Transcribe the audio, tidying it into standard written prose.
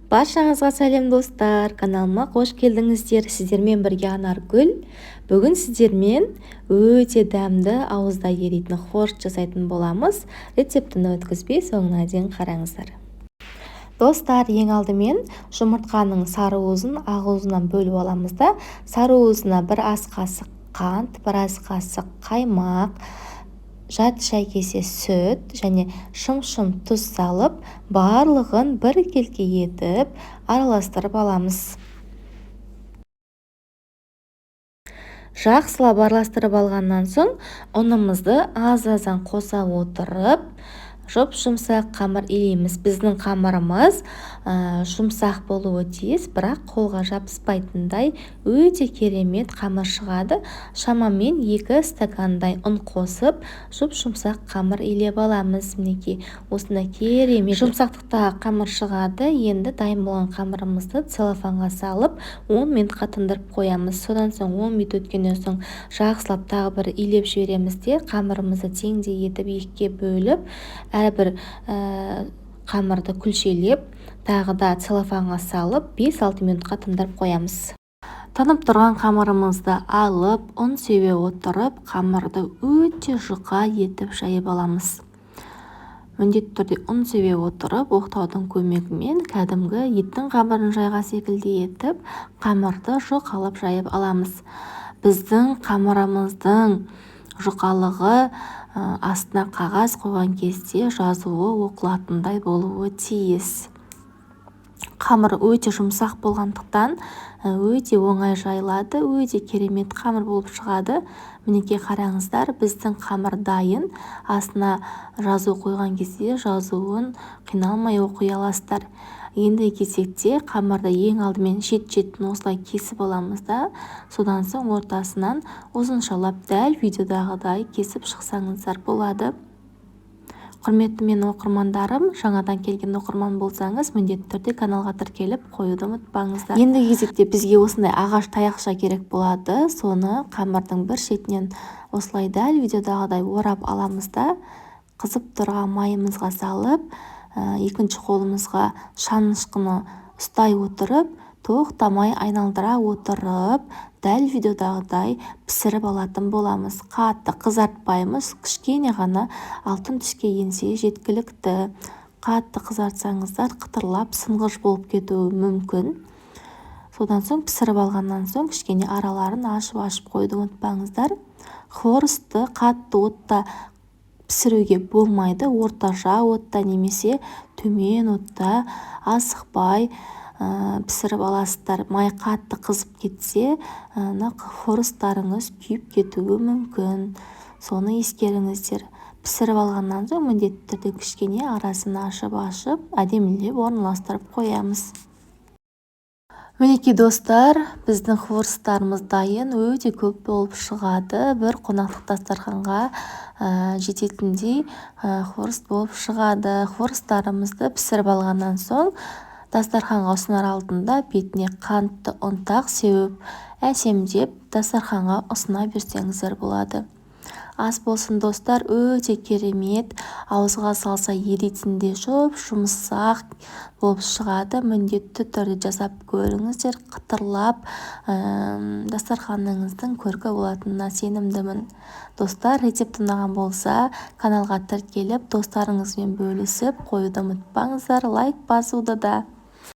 Баршаңызға сәлем достар, каналыма қош келдіңіздер. Сіздермен бірге Анаргүл. Бүгін сіздермен өте дәмді, ауызда еритін хорс жасайтын боламыз. Рецептін өткізбей соңына дейін қараңыздар. Достар, ең алдымен жұмыртқаның сары уызын ақ уызынан бөліп аламыз да, сары уызына бір ас қасық қант, бір ас қасық қаймақ, жарты шай кесе сүт және шым-шым тұз салып, барлығын бір келке етіп араластырып аламыз. Жақсылап араластырып алғаннан соң, ұнымызды аз-аздан қоса отырып, жұмсақ қамыр илейміз. Біздің қамырымыз жұмсақ болуы тиіс, бірақ қолға жабыспайтындай өте керемет қамыр шығады. Шамамен 2 стакандай ұн қосып, жұмсақ қамыр илеп аламыз. Мінекей, осындай керемет жұмсақтықта қамыр шығады. Енді дайын болған қамырымызды целлофанға салып, 10 минутқа тындырып қоямыз. Содан соң 10 минут өткеннен соң жақсылап тағы бір илеп жібереміз де, қамырымызды теңдей етіп екіге бөліп, әрбір қамырды күлшелеп, тағы да целлофанға салып 5-6 минутқа тындырып қоямыз. Тынып тұрған қамырымызды алып, ұн сеуе отырып, қамырды өте жұқа етіп жайып аламыз. Міндетті түрде ұн сеуе отырып, оқтаудың көмегімен кәдімгі еттің қамырын жайға секілді етіп, қамырды жұқалап жайып аламыз. Біздің қамырымыздың жұқалығы астына қағаз қойған кезде жазуы оқылатындай болуы тиіс. Қамыр өте жұмсақ болғандықтан өте оңай жайылады, өте керемет қамыр болып шығады. Мінекей қараңыздар, біздің қамыр дайын. Астына жазу қойған кезде жазуын қиналмай оқи аласыздар. Енді кезекте қамырды ең алдымен шет-шетін осылай кесіп аламыз да, содан соң ортасынан ұзыншалап дәл видеодағыдай кесіп шықсаңыздар болады. Құрметті менің оқырмандарым, жаңадан келген оқырман болсаңыз, міндетті түрде каналға тіркеліп қоюды ұмытпаңыздар. Енді кезекте бізге осындай ағаш таяқша керек болады. Соны қамырдың бір шетінен осылай дәл видеодағыдай орап аламыз да, қызып тұрған майымызға салып, екінші қолымызға шанышқыны ұстай отырып, тоқтамай айналдыра отырып, дәл видеодағыдай пісіріп алатын боламыз. Қатты қызартпаймыз, кішкене ғана алтын түске енсе жеткілікті. Қатты қызартсаңыздар қытырлап сынғыш болып кетуі мүмкін. Содан соң пісіріп алғаннан соң кішкене араларын ашып қойды ұмытпаңыздар. Хорсты қатты отта пісіруге болмайды, орташа отта немесе төмен отта асықпай пісіріп аласыздар. Май қатты қызып кетсе, хорстарыңыз күйіп кетуі мүмкін. Соны ескеріңіздер. Пісіріп алғаннан соң міндетті түрде кішкене арасын ашып, әдемілеп орналастырып қоямыз. Мінекей достар, біздің хорстарымыз дайын, өте көп болып шығады. Бір қонақтық дастарханға жететіндей хорс болып шығады. Хорстарымызды пісіріп алғаннан соң дастарханға ұсынар алдында бетіне қантты ұнтақ сеуіп, әсемдеп дастарханға ұсына берсеңіздер болады. Ас болсын достар, өте керемет, ауызға салса еритіндей жұмсақ болып шығады. Міндетті түрде жасап көріңіздер, қытырлап дастарханыңыздың көркі болатынына сенімдімін. Достар, рецепт ұнаған болса, каналға тіркеліп, достарыңызбен бөлісіп қоюды ұмытпаңыздар, лайк басуды да.